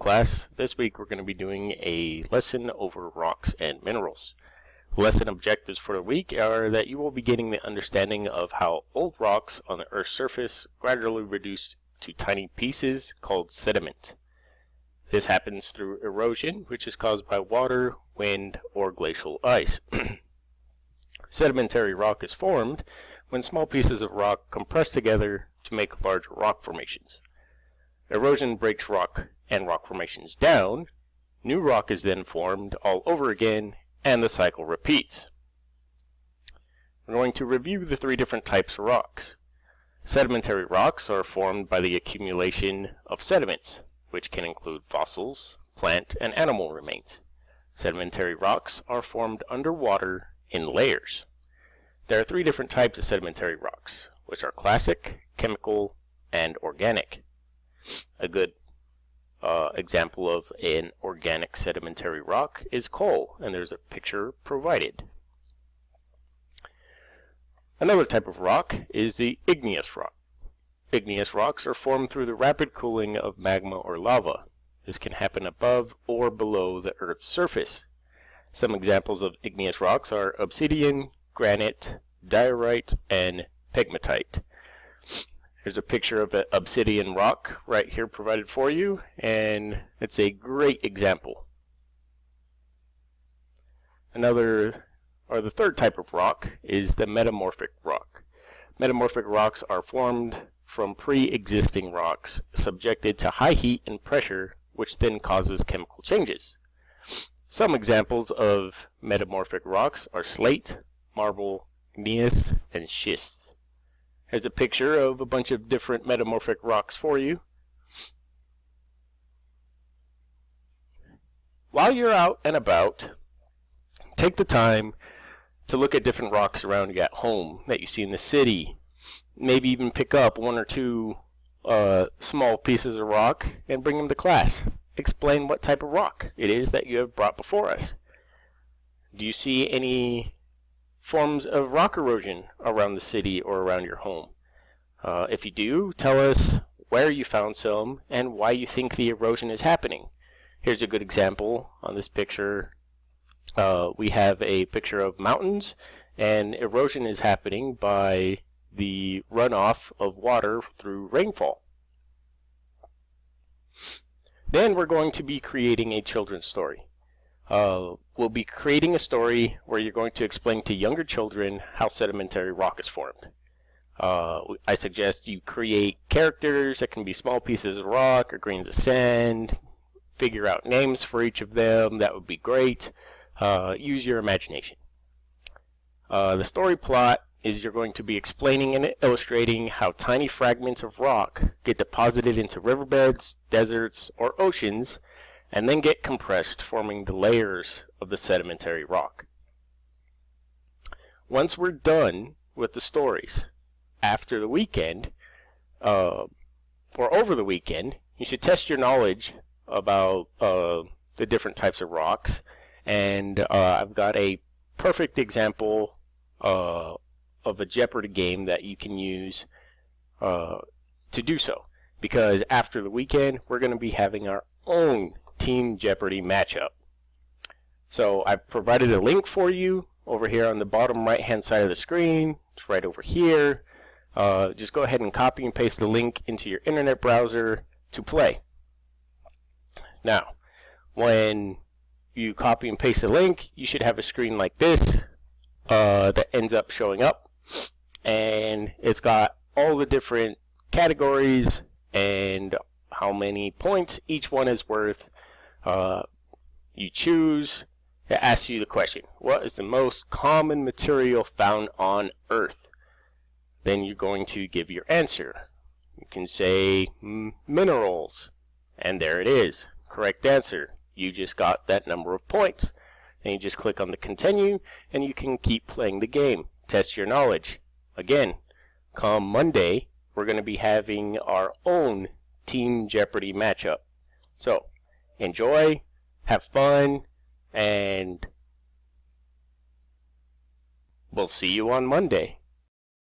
class. This week we're going to be doing a lesson over rocks and minerals. Lesson objectives for the week are that you will be getting the understanding of how old rocks on the Earth's surface gradually reduce to tiny pieces called sediment. This happens through erosion, which is caused by water, wind, or glacial ice. Sedimentary rock is formed when small pieces of rock compress together to make large rock formations. Erosion breaks rock and rock formations down. New rock is then formed all over again, and the cycle repeats. We're going to review the three different types of rocks. Sedimentary rocks are formed by the accumulation of sediments, which can include fossils, plant, and animal remains. Sedimentary rocks are formed underwater in layers. There are three different types of sedimentary rocks, which are classic, chemical, and organic. A good example of an organic sedimentary rock is coal, and there's a picture provided. Another type of rock is the igneous rock. Igneous rocks are formed through the rapid cooling of magma or lava. This can happen above or below the Earth's surface. Some examples of igneous rocks are obsidian, granite, diorite, and pegmatite. There's a picture of an obsidian rock right here provided for you, and it's a great example. The third type of rock is the metamorphic rock. Metamorphic rocks are formed from pre-existing rocks subjected to high heat and pressure, which then causes chemical changes. Some examples of metamorphic rocks are slate, marble, gneiss, and schist. Here's a picture of a bunch of different metamorphic rocks for you. While you're out and about, take the time to look at different rocks around you at home that you see in the city. Maybe even pick up one or two small pieces of rock and bring them to class. Explain what type of rock it is that you have brought before us. Do you see any forms of rock erosion around the city or around your home? If you do, tell us where you found some and why you think the erosion is happening. Here's a good example on this picture. We have a picture of mountains, and erosion is happening by the runoff of water through rainfall. Then we're going to be creating a children's story. We'll be creating a story where you're going to explain to younger children how sedimentary rock is formed. I suggest you create characters that can be small pieces of rock or grains of sand. Figure out names for each of them. That would be great. Use your imagination. The story plot is you're going to be explaining and illustrating how tiny fragments of rock get deposited into riverbeds, deserts, or oceans, and then get compressed, forming the layers of the sedimentary rock. Once we're done with the stories, after the weekend, or over the weekend, you should test your knowledge about the different types of rocks, and I've got a perfect example of a Jeopardy game that you can use to do so, because after the weekend, we're going to be having our own Team Jeopardy matchup. So I've provided a link for you over here on the bottom right hand side of the screen. It's right over here. Just go ahead and copy and paste the link into your internet browser to play. Now, when you copy and paste the link, you should have a screen like this that ends up showing up, and it's got all the different categories and how many points each one is worth. You choose. It asks you the question, what is the most common material found on Earth? Then you're going to give your answer. You can say minerals, and there it is. Correct answer. You just got that number of points. And you just click on the continue, and you can keep playing the game. Test your knowledge. Again, come Monday, we're going to be having our own Team Jeopardy matchup. So, enjoy, have fun, and we'll see you on Monday.